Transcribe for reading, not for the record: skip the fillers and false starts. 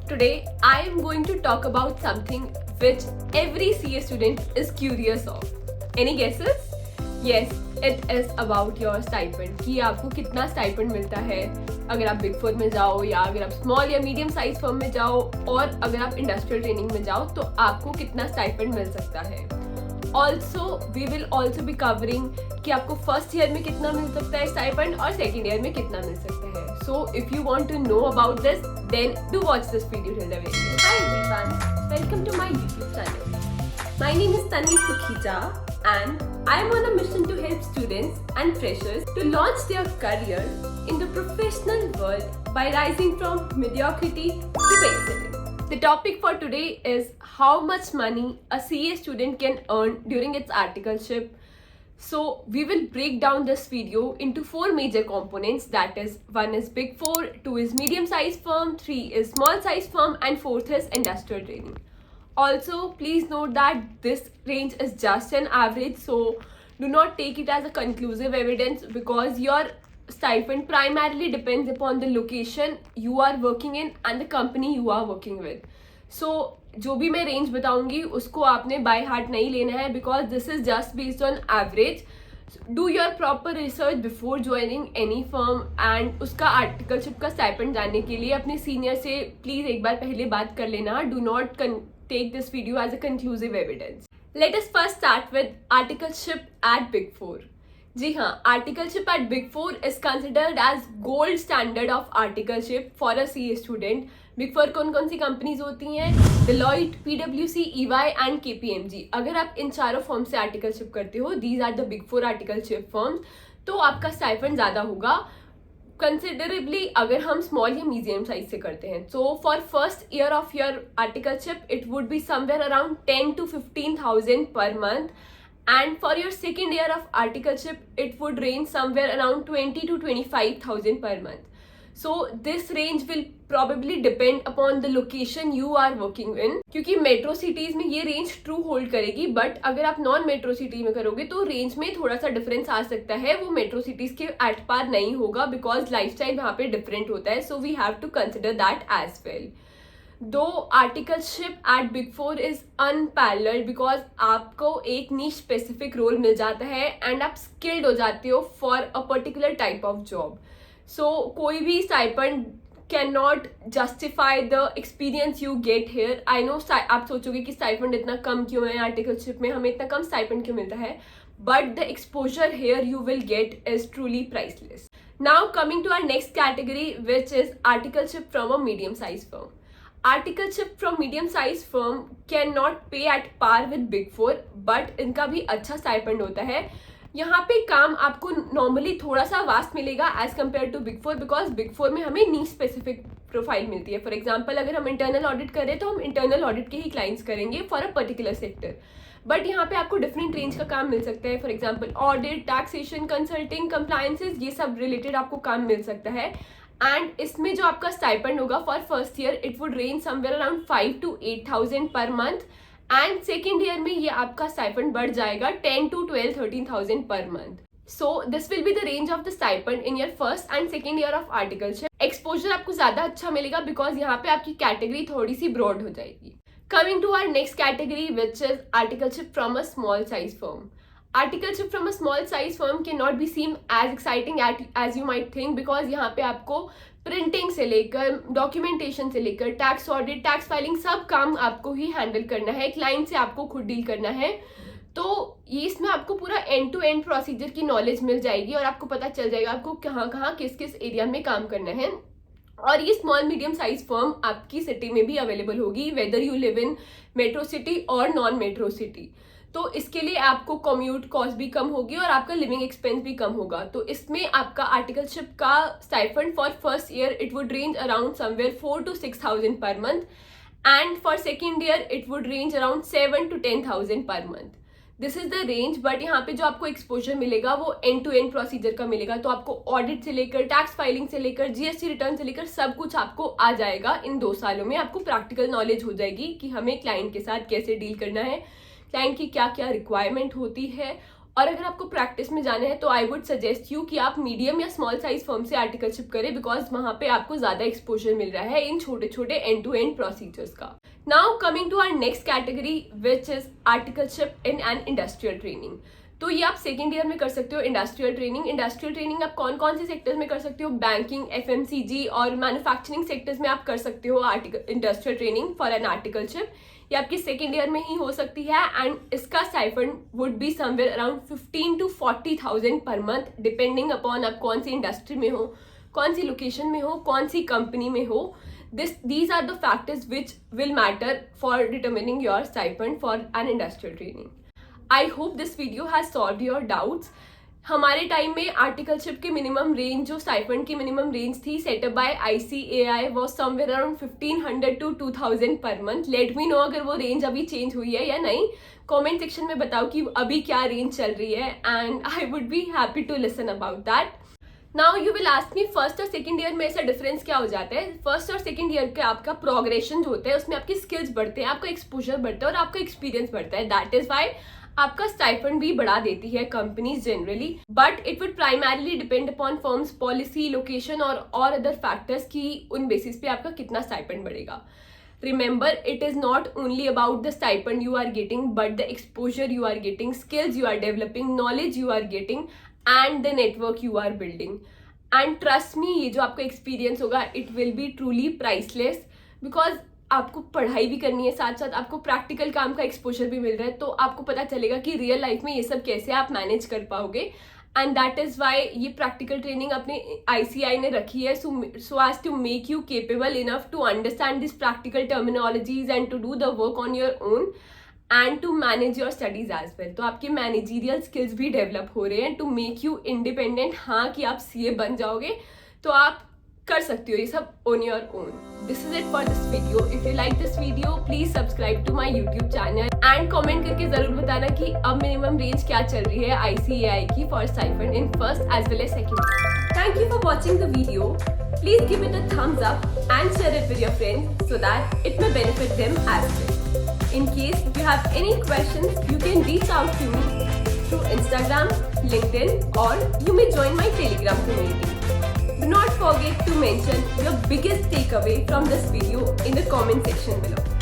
Today, I am going to talk about something which every CA student is curious of. Any guesses? Yes, it is about your stipend. कि आपको कितना stipend मिलता है अगर आप big four में जाओ या अगर आप स्मॉल या मीडियम साइज फर्म में जाओ और अगर आप इंडस्ट्रियल ट्रेनिंग में जाओ तो आपको कितना स्टाइपेंड मिल सकता है. Also we will also be covering कि आपको फर्स्ट ईयर में कितना मिल सकता है स्टाइपेंड और सेकेंड ईयर में कितना मिल सकता है. So if you want to know about this then do watch this video till the very end. Hi everyone, welcome to my YouTube channel. My name is Tanvi Sukhija and I am on a mission to help students and freshers to launch their career in the professional world by rising from mediocrity to excellence. The topic for today is how much money a CA student can earn during its articleship. So we will break down this video into 4 major components, that is 1 is Big 4, 2 is medium size firm, 3 is small size firm and 4th is industrial training. Also, please note that this range is just an average, so do not take it as a conclusive evidence because your stipend primarily depends upon the location you are working in and the company you are working with. So, जो भी मैं range बताऊंगी उसको आपने by heart नहीं लेना है because this is just based on average. Do your proper research before joining any firm and उसका आर्टिकलशिप का स्टाइपेंड जानने के लिए अपने सीनियर से प्लीज एक बार पहले बात कर लेना. Do not take this video as a conclusive evidence. Let us first start with articleship at Big 4. जी हाँ, articleship at Big 4 is considered as gold standard of articleship for a CA student. Big 4 कौन कौन सी companies होती हैं? Deloitte, PwC, EY and KPMG. अगर आप इन चारों firm से articleship करते हो, these are the Big 4 articleship firms, तो आपका स्टाइपेंड ज़्यादा होगा कंसिडरेबली अगर हम स्मॉल या मीडियम साइज से करते हैं. So for first year of your articleship it would be somewhere around 10 to 15,000 per month and for your second year of articleship it would range somewhere around 20 to 25,000 per month. So this range will probably depend upon the location you are working in. क्योंकि metro cities में ये range true hold करेगी, but अगर आप non metro city में करोगे तो range में थोड़ा सा डिफरेंस आ सकता है. वो मेट्रो सिटीज के एट पार नहीं होगा बिकॉज लाइफस्टाइल वहाँ पे डिफरेंट होता है. So we have to consider that as well. Though articleship at big 4 is unparalleled because आपको एक नीश स्पेसिफिक रोल मिल जाता है एंड आप स्किल्ड हो जाते हो for a particular type of job. So कोई भी stipend can not justify the experience you get here. I know आप सोचोगे कि स्टाइपेंड इतना कम क्यों है आर्टिकलशिप में, हमें इतना कम स्टाइपेंड क्यों मिलता है, but the exposure here you will get is truly priceless. Now coming to our next category which is articleship from a medium size firm. Articleship from medium size firm can not pay at par with big 4 but इनका भी अच्छा stipend होता है. यहाँ पे काम आपको normally थोड़ा सा वास्ट मिलेगा as compared to big 4 because big 4 में हमें नीश स्पेसिफिक प्रोफाइल मिलती है. फॉर एग्जाम्पल अगर हम इंटरनल ऑडिट कर रहे हैं तो हम इंटरनल ऑडिट के ही क्लाइंट्स करेंगे for a particular sector, but यहाँ पे आपको डिफरेंट रेंज का काम मिल सकता है. For example audit, taxation, consulting, compliances, ये सब रिलेटेड आपको काम मिल सकता है. एंड इसमें जो आपका स्टाइपेंड होगा for first year it would range somewhere around 5 to 8,000 per month and second year में ये आपका स्टाइपेंड बढ़ जाएगा 10 to 12-13,000 per month. So this will be the range of the stipend in your first and second year of articleship. Exposure आपको ज्यादा अच्छा मिलेगा because यहाँ पे आपकी कैटेगरी थोड़ी सी ब्रॉड हो जाएगी. Coming to our next category which is articleship from a small size firm. Articleship from a small size firm cannot be seen as exciting as you might think because यहाँ पे आपको printing से लेकर documentation से लेकर tax audit, tax filing सब काम आपको ही हैंडल करना है. क्लाइंट से आपको खुद डील करना है. तो ये इसमें आपको पूरा एंड टू एंड प्रोसीजर की नॉलेज मिल जाएगी और आपको पता चल जाएगा आपको कहाँ कहाँ किस किस एरिया में काम करना है. और ये स्मॉल मीडियम साइज फर्म आपकी सिटी में भी अवेलेबल होगी whether you live in metro city और नॉन मेट्रो सिटी. तो इसके लिए आपको कम्यूट कॉस्ट भी कम होगी और आपका लिविंग एक्सपेंस भी कम होगा. तो इसमें आपका आर्टिकलशिप का stipend for first year it would range around somewhere 4 to 6,000 per month and for second year it would range around 7 to 10,000 per month. This is the range. But यहाँ पे जो आपको एक्सपोजर मिलेगा वो एंड टू एंड प्रोसीजर का मिलेगा. तो आपको ऑडिट से लेकर टैक्स फाइलिंग से लेकर जीएसटी रिटर्न से लेकर सब कुछ आपको आ जाएगा. इन 2 सालों में आपको प्रैक्टिकल नॉलेज हो जाएगी कि हमें क्लाइंट के साथ कैसे डील करना है, क्लाइंट की क्या क्या रिक्वायरमेंट होती है और अगर आपको प्रैक्टिस में जाना है तो आई वुड सजेस्ट यू कि आप मीडियम या स्मॉल साइज फर्म से आर्टिकलशिप करें, बिकॉज वहां पे आपको ज्यादा एक्सपोजर मिल रहा है इन छोटे छोटे एंड टू एंड प्रोसीजर्स का. Now coming to our next category which is articleship in an industrial training. तो ये आप सेकेंड ईयर में कर सकते हो इंडस्ट्रियल ट्रेनिंग. इंडस्ट्रियल ट्रेनिंग आप कौन कौन से सेक्टर्स में कर सकते हो? बैंकिंग, FMCG और मैन्युफैक्चरिंग सेक्टर्स में आप कर सकते हो industrial training for an articleship. ये आपकी सेकेंड ईयर में ही हो सकती है एंड इसका stipend would be somewhere around 15 to 40,000 per month, depending upon आप कौन सी इंडस्ट्री में हो, कौन सी लोकेशन में हो, कौन सी कंपनी में हो. These are the factors which will matter for determining your stipend for an industrial training. I hope this video has solved your doubts. हमारे टाइम में आर्टिकलशिप की मिनिमम रेंज, जो स्टाइपेंड की मिनिमम रेंज थी setup by ICAI was somewhere around 1500 to 2000 per month. Let me know अगर वो range अभी change हुई है या नहीं. कमेंट सेक्शन में बताओ कि अभी क्या रेंज चल रही है and I would be happy to listen about that. Now you will ask me first और सेकंड ईयर में ऐसा डिफरेंस क्या हो जाता है? फर्स्ट और सेकंड ईयर का आपका प्रोग्रेशन जो होता है उसमें आपकी स्किल्स बढ़ते हैं, आपका एक्सपोजर बढ़ता है और आपका एक्सपीरियंस बढ़ता है. दैट इज वाई आपका स्टाइपेंड भी बढ़ा देती है companies generally, but it would primarily depend upon firms policy, location और अदर फैक्टर्स की उन बेसिस पे आपका कितना स्टाइपेंड बढ़ेगा. Remember, it is not only about the stipend you are getting, but the exposure you are getting, skills you are developing, knowledge you are getting, and the network you are building. And trust me, ये जो आपका experience होगा, it will be truly priceless, because आपको पढ़ाई भी करनी है, साथ साथ आपको प्रैक्टिकल काम का एक्सपोजर भी मिल रहा है, तो आपको पता चलेगा कि रियल लाइफ में ये सब कैसे आप मैनेज कर पाओगे. एंड दैट इज वाई ये प्रैक्टिकल ट्रेनिंग अपने ICAI ने रखी है, so as to make you capable enough to understand this practical terminologies and to do the work on your own and to manage your studies as well. तो आपके managerial skills भी develop हो रहे हैं to make you independent. हाँ कि आप CA बन जाओगे तो आप कर सकते हो ये सब on your own. This is it for this video. If you like this video please subscribe to my YouTube channel and comment करके जरूर बताना कि अब मिनिमम रेंज क्या चल रही है ICAI की for stipend in first as well as second. Thank you for watching the video. Please give it a thumbs up and share it with your friends so that it may benefit them as well. In case you have any questions, you can reach out to me through Instagram, LinkedIn, or you may join my Telegram community. Do not forget to mention your biggest takeaway from this video in the comment section below.